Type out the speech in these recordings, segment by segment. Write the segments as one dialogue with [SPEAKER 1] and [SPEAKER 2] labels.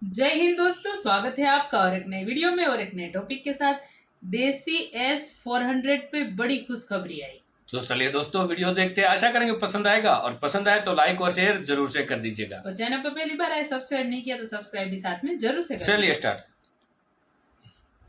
[SPEAKER 1] जय हिंद दोस्तों, स्वागत है आपका और एक नए वीडियो में और एक नए टॉपिक के साथ। देसी S-400 पे बड़ी खुशखबरी आई।
[SPEAKER 2] तो चलिए दोस्तों वीडियो देखते हैं, आशा करेंगे पसंद आएगा और पसंद आए तो लाइक और शेयर जरूर से कर दीजिएगा।
[SPEAKER 1] और चैनल पर पहली बार आए, सब्सक्राइब नहीं किया तो सब्सक्राइब भी साथ में जरूर से कर
[SPEAKER 2] चलिए
[SPEAKER 1] दीजिए।
[SPEAKER 2] स्टार्ट।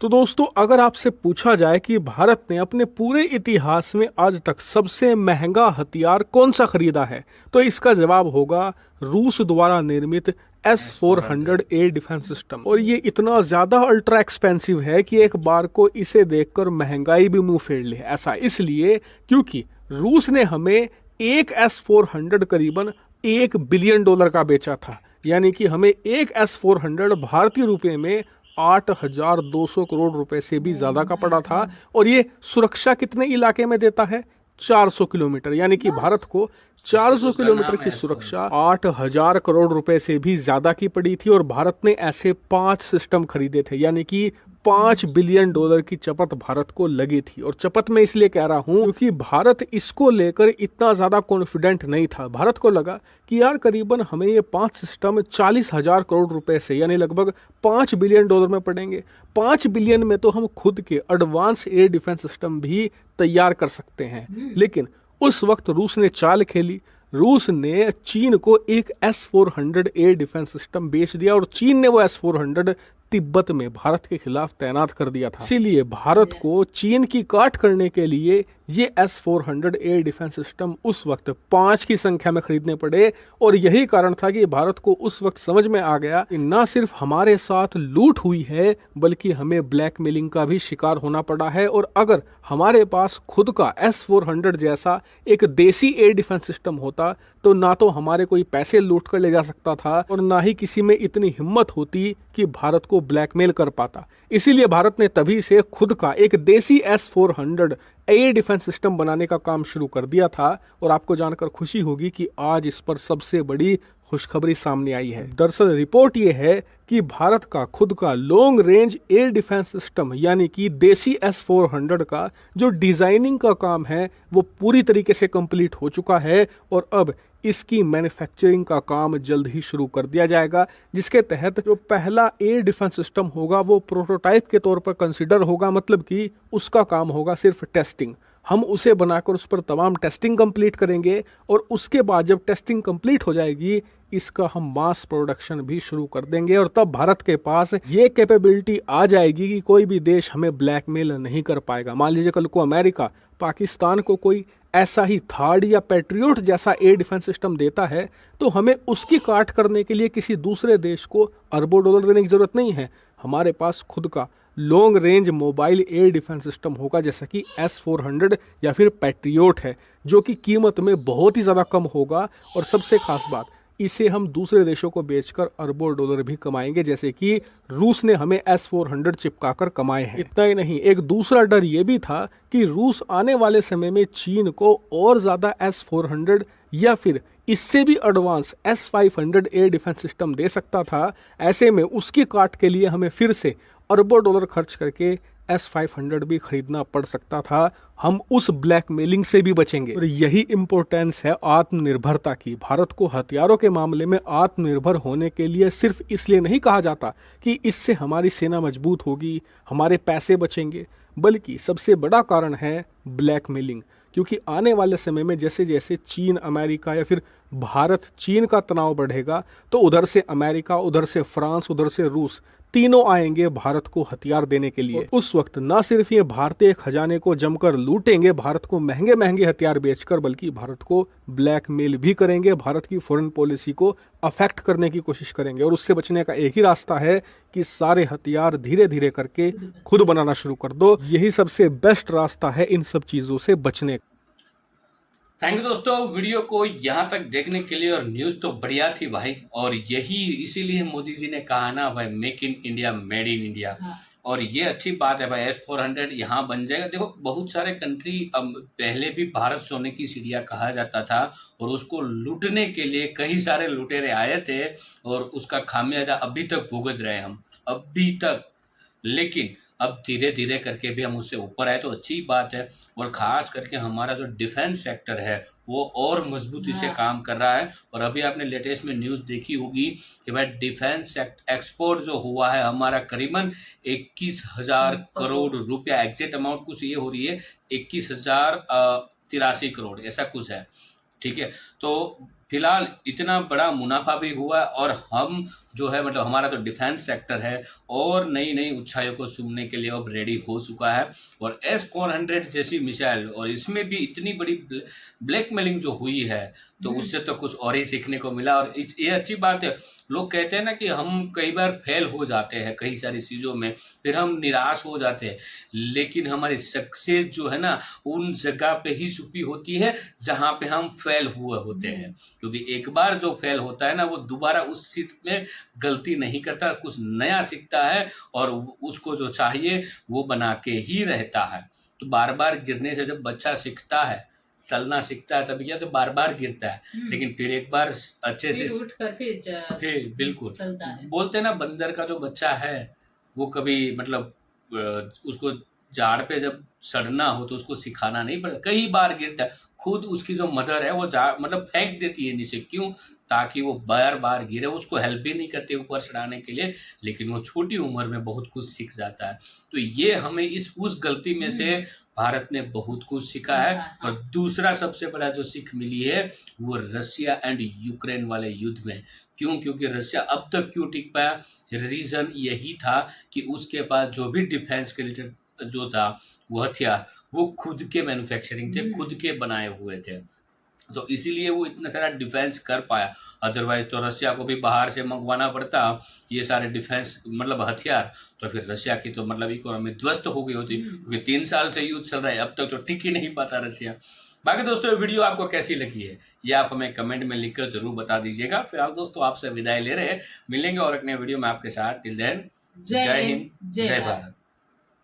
[SPEAKER 3] तो दोस्तों, अगर आपसे पूछा जाए कि भारत ने अपने पूरे इतिहास में आज तक सबसे महंगा हथियार कौन सा खरीदा है, तो इसका जवाब होगा रूस द्वारा निर्मित S-400 एयर डिफेंस सिस्टम। और ये इतना ज्यादा अल्ट्रा एक्सपेंसिव है कि एक बार को इसे देखकर महंगाई भी मुंह फेर ले। ऐसा इसलिए क्योंकि रूस ने हमें एक S-400 करीबन $1 बिलियन का बेचा था, यानी कि हमें एक S-400 भारतीय रुपए में 8,200 करोड़ रुपए से भी ज्यादा का पड़ा था। और ये सुरक्षा कितने इलाके में देता है? 400 किलोमीटर, यानी कि भारत को 400 किलोमीटर की सुरक्षा 8,000 करोड़ रुपए से भी ज्यादा की पड़ी थी। और भारत ने ऐसे 5 सिस्टम खरीदे थे, यानी कि $5 बिलियन की चपत भारत को लगी थी। और चपत में इसलिए कह रहा हूं क्योंकि भारत इसको लेकर इतना ज्यादा कॉन्फिडेंट नहीं था। भारत को लगा कि यार करीबन हमें ये 5 सिस्टम 40,000 करोड़ रुपए से, यानी लगभग $5 बिलियन में पड़ेंगे। 5 बिलियन में तो हम खुद के एडवांस एयर डिफेंस सिस्टम भी तैयार कर सकते हैं। लेकिन उस वक्त रूस ने चाल खेली। रूस ने चीन को एक S-400 एयर डिफेंस सिस्टम बेच दिया और चीन ने वो S-400 तिब्बत में भारत के खिलाफ तैनात कर दिया था। इसीलिए भारत को चीन की काट करने के लिए ये S-400 एयर डिफेंस सिस्टम उस वक्त 5 की संख्या में खरीदने पड़े। और यही कारण था कि भारत को उस वक्त समझ में आ गया कि न सिर्फ हमारे साथ लूट हुई है, बल्कि हमें ब्लैकमेलिंग का भी शिकार होना पड़ा है। और अगर हमारे पास खुद का S-400 जैसा एक देसी एयर डिफेंस सिस्टम होता तो ना तो हमारे कोई पैसे लूट कर ले जा सकता था और ना ही किसी में इतनी हिम्मत होती कि भारत को ब्लैकमेल कर पाता। इसीलिए भारत ने तभी से खुद का एक देसी S-400 एयर डिफेंस सिस्टम बनाने का काम शुरू कर दिया था। और आपको जानकर खुशी होगी कि आज इस पर सबसे बड़ी खुशखबरी सामने आई है। दरअसल रिपोर्ट ये है कि भारत का खुद का long range air defence system, यानी कि देसी S-400 का जो डिजाइनिंग का काम है वो पूरी तरीके से कंप्लीट हो चुका है। और अब इसकी मैन्युफैक्चरिंग का काम जल्द ही शुरू कर दिया जाएगा, जिसके तहत जो पहला एयर डिफेंस सिस्टम होगा वो प्रोटोटाइप के तौर पर कंसिडर होगा। मतलब कि उसका काम होगा सिर्फ टेस्टिंग। हम उसे बनाकर उस पर तमाम टेस्टिंग कंप्लीट करेंगे और उसके बाद जब टेस्टिंग कंप्लीट हो जाएगी इसका हम मास प्रोडक्शन भी शुरू कर देंगे। और तब भारत के पास ये कैपेबिलिटी आ जाएगी कि कोई भी देश हमें ब्लैकमेल नहीं कर पाएगा। मान लीजिए कल को अमेरिका पाकिस्तान को कोई ऐसा ही थार्ड या पैट्रियोट जैसा एयर डिफेंस सिस्टम देता है तो हमें उसकी काट करने के लिए किसी दूसरे देश को अरबों डॉलर देने की जरूरत नहीं है। हमारे पास खुद का long range mobile air defence system होगा, जैसा कि S-400 या फिर पैट्रियोट है, जो कि कीमत में बहुत ही ज़्यादा कम होगा। और सबसे खास बात, इसे हम दूसरे देशों को बेचकर अरबों डॉलर भी कमाएंगे, जैसे कि रूस ने हमें S-400 चिपकाकर कमाए हैं। इतना ही नहीं, एक दूसरा डर ये भी था कि रूस आने वाले समय में चीन को और ज़्यादा S-400 या फिर इससे भी advance S-500 air defence system दे सकता था। ऐसे में उसकी काट के लिए हमें फिर से अरबों डॉलर खर्च करके S-500 भी खरीदना पड़ सकता था। हम उस ब्लैकमेलिंग से भी बचेंगे। और यही इंपॉर्टेंस है आत्मनिर्भरता की। भारत को हथियारों के मामले में आत्मनिर्भर होने के लिए सिर्फ इसलिए नहीं कहा जाता कि इससे हमारी सेना मजबूत होगी, हमारे पैसे बचेंगे, बल्कि सबसे बड़ा कारण है ब्लैकमेलिंग। क्योंकि आने वाले समय में जैसे जैसे चीन, अमेरिका या फिर भारत चीन का तनाव बढ़ेगा तो उधर से अमेरिका, उधर से फ्रांस, उधर से रूस तीनों आएंगे भारत को हथियार देने के लिए। उस वक्त न सिर्फ ये भारतीय खजाने को जमकर लूटेंगे, भारत को महंगे महंगे हथियार बेचकर, बल्कि भारत को ब्लैकमेल भी करेंगे, भारत की फॉरेन पॉलिसी को अफेक्ट करने की कोशिश करेंगे। और उससे बचने का एक ही रास्ता है कि सारे हथियार धीरे धीरे करके खुद बनाना शुरू कर दो। यही सबसे बेस्ट रास्ता है इन सब चीजों से बचने का।
[SPEAKER 2] थैंक यू दोस्तों वीडियो को यहाँ तक देखने के लिए। और न्यूज़ तो बढ़िया थी भाई, और यही इसीलिए मोदी जी ने कहा ना भाई, make in India made in India. और ये अच्छी बात है भाई, S-400 यहाँ बन जाएगा। देखो बहुत सारे कंट्री, अब पहले भी भारत सोने की चिड़िया कहा जाता था और उसको लूटने के लिए कई सारे लुटेरे आए थे और उसका खामियाजा अभी तक भुगत रहे हम, अभी तक। लेकिन अब धीरे धीरे करके भी हम उससे ऊपर आए तो अच्छी बात है। और ख़ास करके हमारा जो डिफेंस सेक्टर है वो और मजबूती से
[SPEAKER 1] हाँ।
[SPEAKER 2] काम कर रहा है। और अभी आपने लेटेस्ट में न्यूज़ देखी होगी कि भाई डिफेंस एक्सपोर्ट जो हुआ है हमारा करीबन 21,000 करोड़ रुपया, एग्जैक्ट अमाउंट कुछ ये हो रही है 21,083 करोड़ ऐसा कुछ है, ठीक है। तो फिलहाल इतना बड़ा मुनाफा भी हुआ और हम जो है मतलब हमारा जो डिफेंस सेक्टर है और नई नई ऊंचाइयों को छूने के लिए अब रेडी हो चुका है। और S-400 जैसी मिसाइल, और इसमें भी इतनी बड़ी ब्लैकमेलिंग जो हुई है तो उससे तो कुछ और ही सीखने को मिला। और ये अच्छी बात है। लोग कहते हैं ना कि हम कई बार फेल हो जाते हैं कई सारी चीज़ों में, फिर हम निराश हो जाते हैं, लेकिन हमारी सक्सेस जो है ना उन जगह पे ही छुपी होती है जहाँ पे हम फेल हुए होते हैं। क्योंकि एक बार जो फेल होता है ना वो दोबारा उस चीज़ में गलती नहीं करता, कुछ नया सीखता है और उसको जो चाहिए वो बना के ही रहता है। तो बार बार गिरने से जब बच्चा सीखता है, चलना सीखता है, तभी क्या तो बार बार गिरता है, लेकिन फिर एक बार अच्छे से
[SPEAKER 1] उठ कर
[SPEAKER 2] फिर बिल्कुल
[SPEAKER 1] चलता है।
[SPEAKER 2] बोलते हैं ना बंदर का जो बच्चा है वो कभी मतलब उसको झाड़ पे जब चढ़ना हो तो उसको सिखाना नहीं पड़ता, कई बार गिरता है, खुद उसकी जो मदर है वो मतलब फेंक देती है नीचे, क्यों? ताकि वो बार बार गिरे, उसको हेल्प भी नहीं करते ऊपर चढ़ाने के लिए, लेकिन वो छोटी उम्र में बहुत कुछ सीख जाता है। तो ये हमें उस गलती में से भारत ने बहुत कुछ सीखा है। और दूसरा सबसे बड़ा जो सीख मिली है वो रशिया एंड यूक्रेन वाले युद्ध में। क्यों? क्योंकि रशिया अब तक क्यों टिक पाया, रीज़न यही था कि उसके पास जो भी डिफेंस के रिलेटेड जो था वो हथियार वो खुद के मैन्युफैक्चरिंग थे, खुद के बनाए हुए थे, तो इसीलिए वो इतना सारा डिफेंस कर पाया। अदरवाइज तो रशिया को भी बाहर से मंगवाना पड़ता ये सारे डिफेंस मतलब हथियार, तो फिर रशिया की तो मतलब इकोनॉमी ध्वस्त हो गई होती, क्योंकि 3 साल से युद्ध चल रहा है, अब तक तो टिक ही नहीं पाता रशिया। बाकी दोस्तों ये वीडियो आपको कैसी लगी है ये आप हमें कमेंट में लिखकर जरूर बता दीजिएगा। फिलहाल दोस्तों आपसे विदाई ले रहे हैं, मिलेंगे और एक नए वीडियो में आपके साथ। टिल देन जय हिंद, जय भारत।